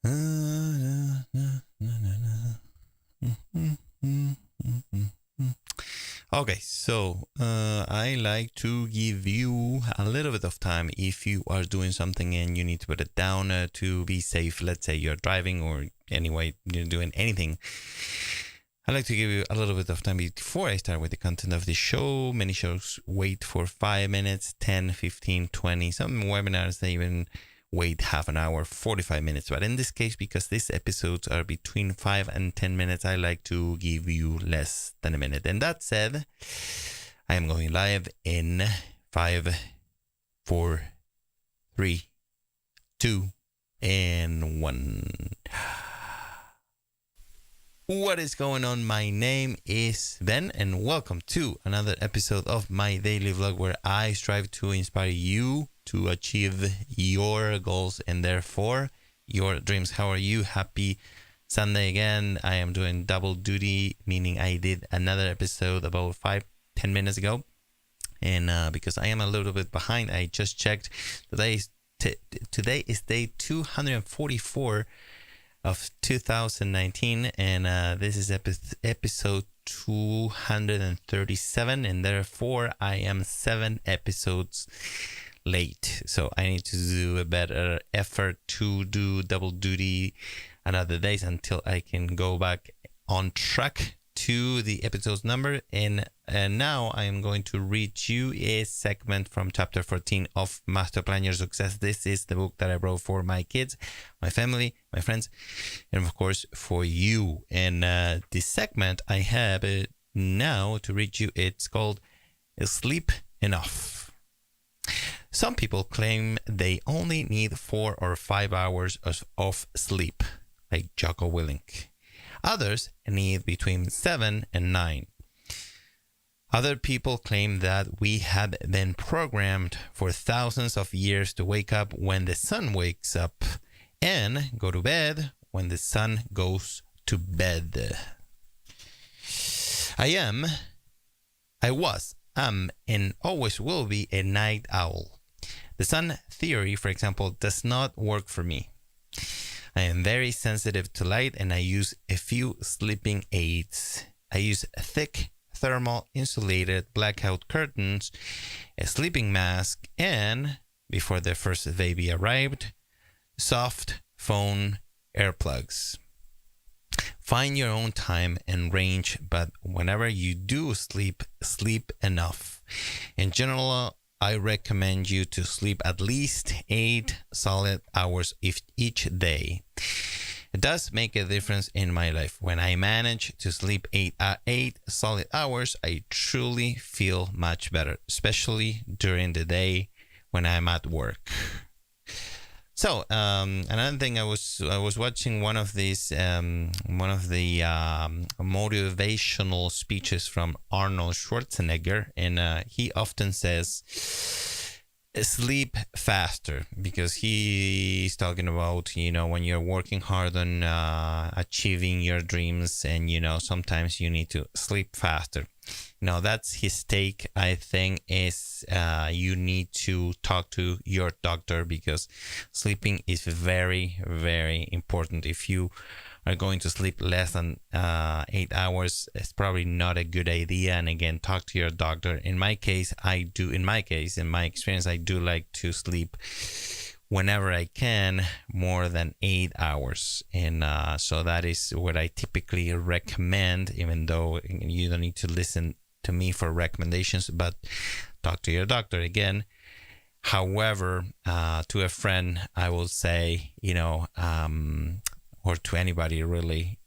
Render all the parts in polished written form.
Okay, so I like to give you a little bit of time if you are doing something and you need to put it down to be safe. Let's say you're driving or anyway, you're doing anything. I like to give you a little bit of time before I start with the content of the show. Many shows wait for 5 minutes, 10, 15, 20. Some webinars, they even wait half an hour, 45 minutes. But in this case, because these episodes are between 5 and 10 minutes, I like to give you less than a minute. And that said, I am going live in 5, 4, 3, 2, and 1. What is going on? My name is Ben, and welcome to another episode of my daily vlog where I strive to inspire you to achieve your goals and therefore your dreams. How are you? Happy Sunday again. I am doing double duty, meaning I did another episode about 5-10 minutes ago. And because I am a little bit behind, I just checked. Today is day 244 of 2019, and this is episode 237, and therefore I am 7 episodes late. So I need to do a better effort to do double duty another days until I can go back on track to the episode's number. And now I am going to read you a segment from chapter 14 of Masterplan Your Success. This is the book that I wrote for my kids, my family, my friends, and of course for you. And this segment I have now to read you, it's called Sleep Enough. Some people claim they only need 4 or 5 hours of sleep, like Jocko Willink. Others need between 7 and 9. Other people claim that we have been programmed for thousands of years to wake up when the sun wakes up and go to bed when the sun goes to bed. I was, and always will be a night owl. The sun theory, for example, does not work for me. I am very sensitive to light and I use a few sleeping aids. I use thick thermal insulated blackout curtains, a sleeping mask, and, before the first baby arrived, soft phone earplugs. Find your own time and range, but whenever you do sleep, sleep enough. In general, I recommend you to sleep at least 8 solid hours each day. It does make a difference in my life. When I manage to sleep 8 solid hours, I truly feel much better, especially during the day when I'm at work. So another thing, I was watching one of the motivational speeches from Arnold Schwarzenegger, and he often says sleep faster, because he's talking about, when you're working hard on achieving your dreams, and sometimes you need to sleep faster. That's his take. I think is you need to talk to your doctor, because sleeping is very, very important. If you are going to sleep less than 8 hours, it's probably not a good idea. And again, talk to your doctor. In my experience, I do like to sleep whenever I can more than 8 hours. And so that is what I typically recommend, even though you don't need to listen to me for recommendations, but talk to your doctor again. However, to a friend, I will say, or to anybody really,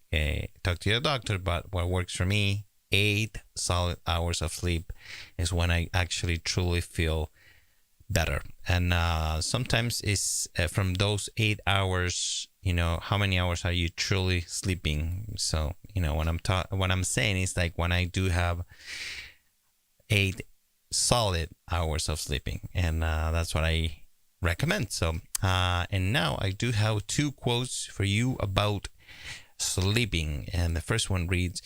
talk to your doctor. But what works for me, 8 solid hours of sleep is when I actually truly feel better. And sometimes it's from those 8 hours, how many hours are you truly sleeping? So what I'm saying is, like, when I do have 8 solid hours of sleeping, and that's what I recommend. So and now I do have 2 quotes for you about sleeping, and the first one reads,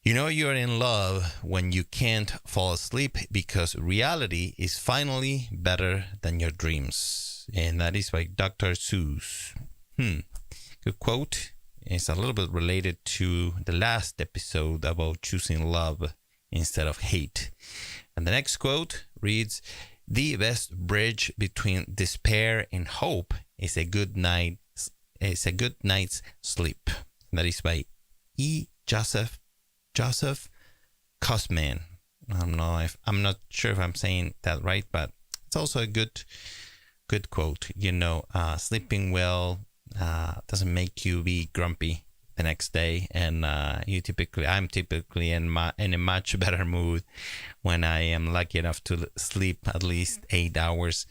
you're in love when you can't fall asleep, because reality is finally better than your dreams. And that is by Dr. Seuss. Good quote. It's a little bit related to the last episode about choosing love instead of hate. And the next quote reads, "The best bridge between despair and hope is a good night's sleep." And that is by Joseph Cossman. I'm not sure if I'm saying that right, but it's also a good quote. Sleeping well doesn't make you be grumpy the next day, and I'm typically in a much better mood when I am lucky enough to sleep at least 8 hours.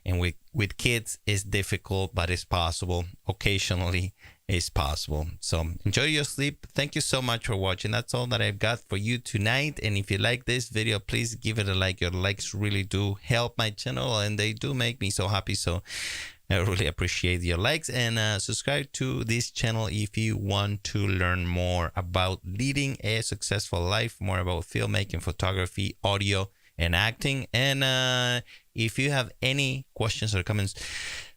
And with kids, it's difficult, but it's possible. Occasionally, it's possible. So enjoy your sleep. Thank you so much for watching. That's all that I've got for you tonight. And if you like this video, please give it a like. Your likes really do help my channel, and they do make me so happy. So I really appreciate your likes, and subscribe to this channel if you want to learn more about leading a successful life, more about filmmaking, photography, audio, and acting. And if you have any questions or comments,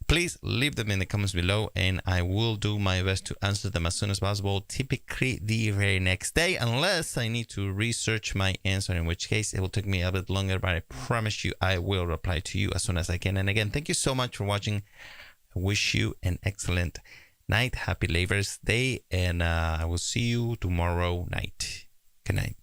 please leave them in the comments below, and I will do my best to answer them as soon as possible, typically the very next day, unless I need to research my answer, in which case it will take me a bit longer, but I promise you I will reply to you as soon as I can. And again, thank you so much for watching. I wish you an excellent night. Happy Labor's Day, and I will see you tomorrow night. Good night.